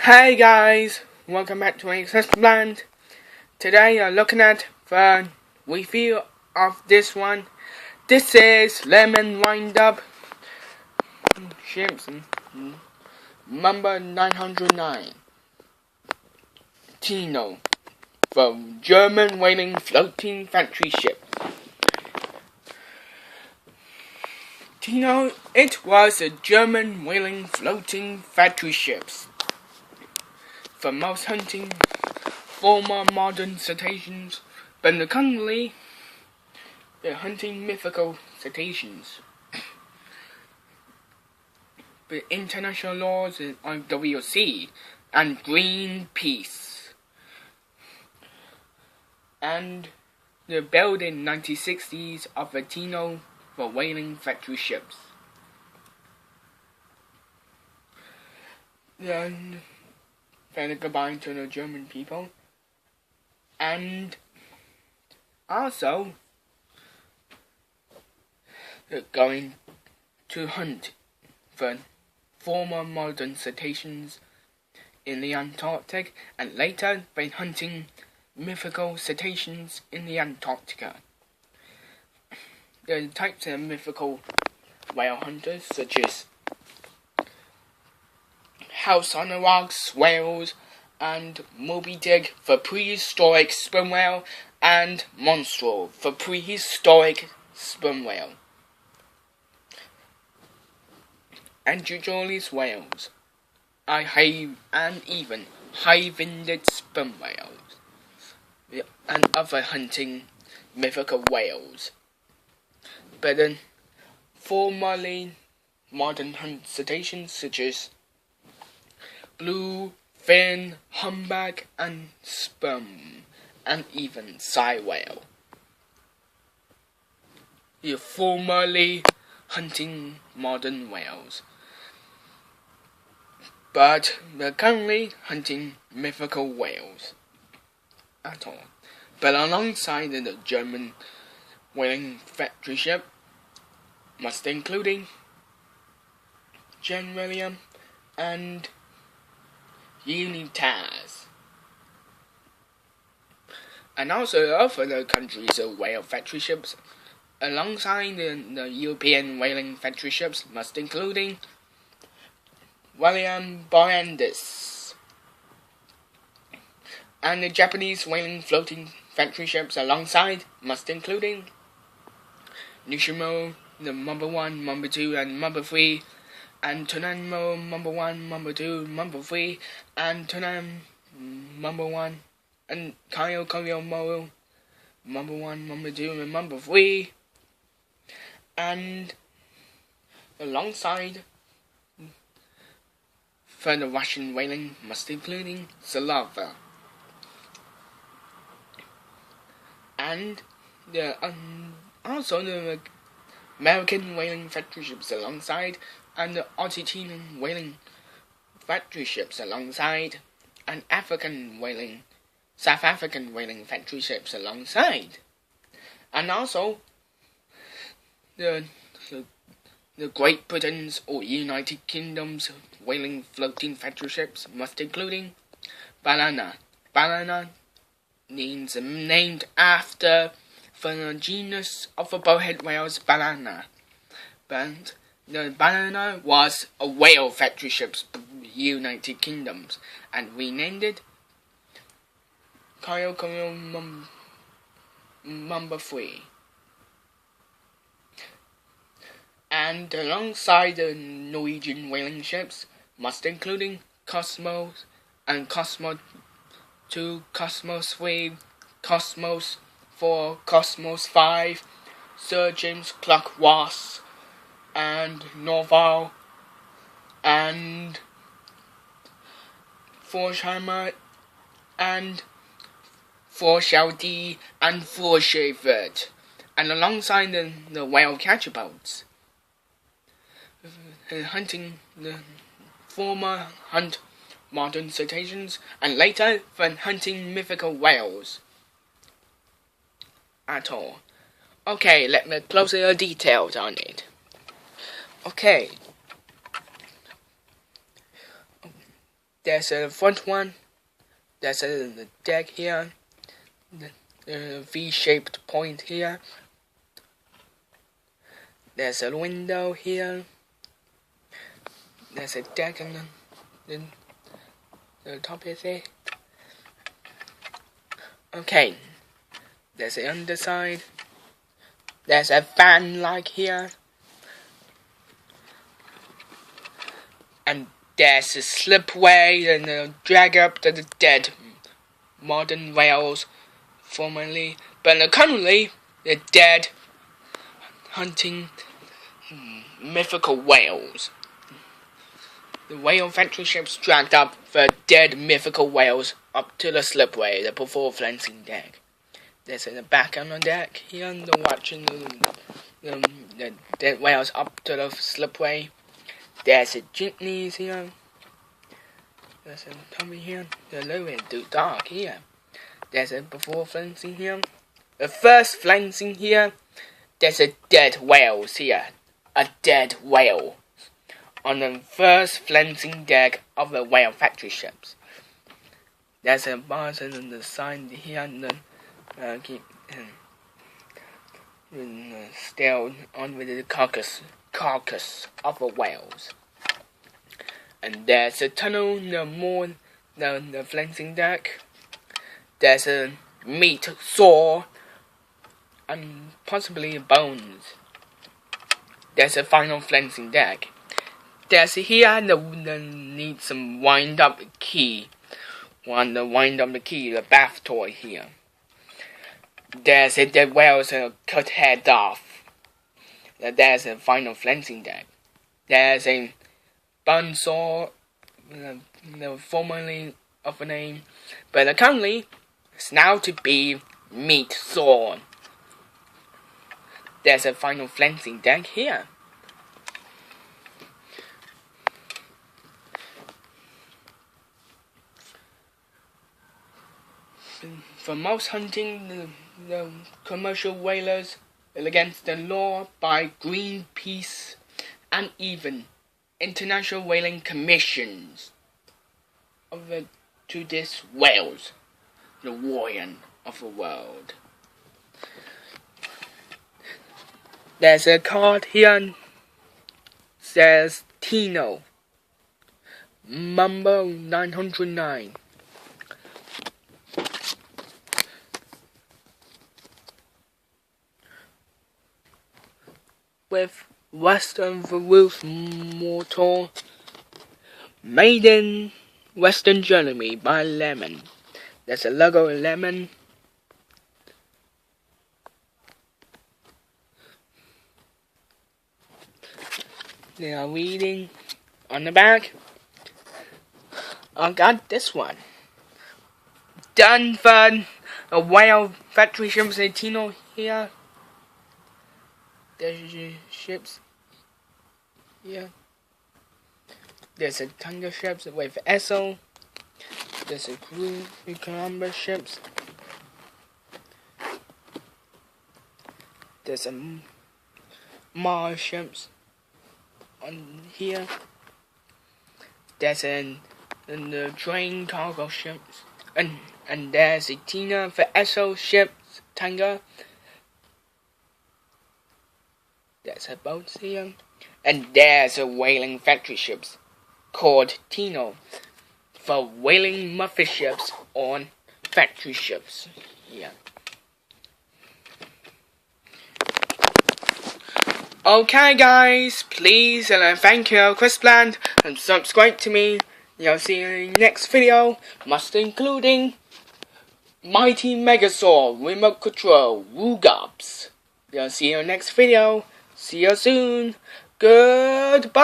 Hey guys, welcome back to Access Land. Today I'm looking at the review of this one. This is Lehmann wind-up ships number 909. Tino, the German whaling floating factory ship. Tino, it was a German whaling floating factory ships. For most hunting former modern cetaceans, but currently they're hunting mythical cetaceans. The international laws on WC and Greenpeace, and they're built in 1960s of the Tino for whaling factory ships. Then goodbye to the German people, and also they're going to hunt for former modern cetaceans in the Antarctic, and later by hunting mythical cetaceans in the Antarctica. There are types of mythical whale hunters such as House on the Rocks whales, and Moby Dick for prehistoric sperm whale, and Monstro for prehistoric sperm whale. And Jujolis whales are and even high-winded sperm whales, and other hunting mythical whales. But then formerly modern hunt cetaceans such as blue fin, humpback, and sperm, and even sei whale. You're formerly hunting modern whales, but they're currently hunting mythical whales at all. But alongside the German whaling factory ship, must including Jan William and Unitas, and also other countries of whale factory ships alongside the European whaling factory ships, must including Willem Barendsz, and the Japanese whaling floating factory ships alongside, must including Nisshin Maru the number 1, number 2, and number 3, and Tonan Maru number 1, number 2, number 3, and Tonan number 1, and Kyokuyo Maru number 1, number 2, and number 3, and alongside for the Russian whaling, must including Slava, and also the American whaling factory ships alongside, and the Argentinian whaling factory ships alongside, and South African whaling factory ships alongside, and also the Great Britain's or United Kingdom's whaling floating factory ships, must including Balana. Balana means named after the genus of the bowhead whales, Balana. But the Balana was a whale factory ship, United Kingdoms, and renamed it Kyokuyo number 3. And alongside the Norwegian whaling ships, must including Cosmos and Cosmos 2, Cosmos 3, Cosmos 4, Cosmos 5, Sir James Clark Ross, and Norval, and Forsheimer, and Forshaudy, and Forshavert, and alongside the whale catcher boats, hunting the former hunt modern cetaceans, and later for hunting mythical whales at all. Okay, let me closer details on it. Okay, There's a front one. There's the deck here. The V-shaped point here. There's a window here. There's a deck on the top of it. Okay. There's the underside. There's a fan like here. And there's a slipway and a drag up to the dead modern whales formerly, but currently they're dead hunting mythical whales. The whale factory ships dragged up the dead mythical whales up to the slipway, the before fencing deck. There's in the back on the deck here, they're watching the dead whales up to the slipway. There's a jeepneys here. There's a tummy here. They're a little bit too dark here. There's a before fencing here. The first fencing here. There's a dead whales here. A dead whale on the first fencing deck of the whale factory ships. There's a bars on the side here, and then still on with the carcass of the whales. And there's a tunnel, the fencing deck. There's a meat saw and possibly bones. There's a final fencing deck. There's here the need some wind up key. Want to wind up the key, the bath toy here. There's a dead whales cut head off. There's a final fencing deck. There's a bun saw, formerly of a name, but currently it's now to be meat saw. There's a final fencing deck here. For most hunting, the commercial whalers are against the law by Greenpeace and even international whaling commissions to this whales, the warrior of the world. There's a card here says Tino Maru 909. With Western the Roof Mortal, made in Western Germany by Lehmann. There's a logo of Lehmann. They are reading on the back. I got this one. Done for a whale factory ships in Tino here. There's your ships here. There's a Tanga ships with Esso. There's a Cruz Vikinger ships. There's a Mars ships on here. There's the train cargo ships. And there's a Tina for Esso ships, Tanga. There's a boat here. And there's a whaling factory ships called Tino for whaling mother ships on factory ships. Yeah. Okay guys, please and thank you, Chris Bland, and subscribe to me. You'll see you in the next video, must including Mighty Megasaur Remote Control Woogobs. You'll see you in the next video. See you soon. Goodbye.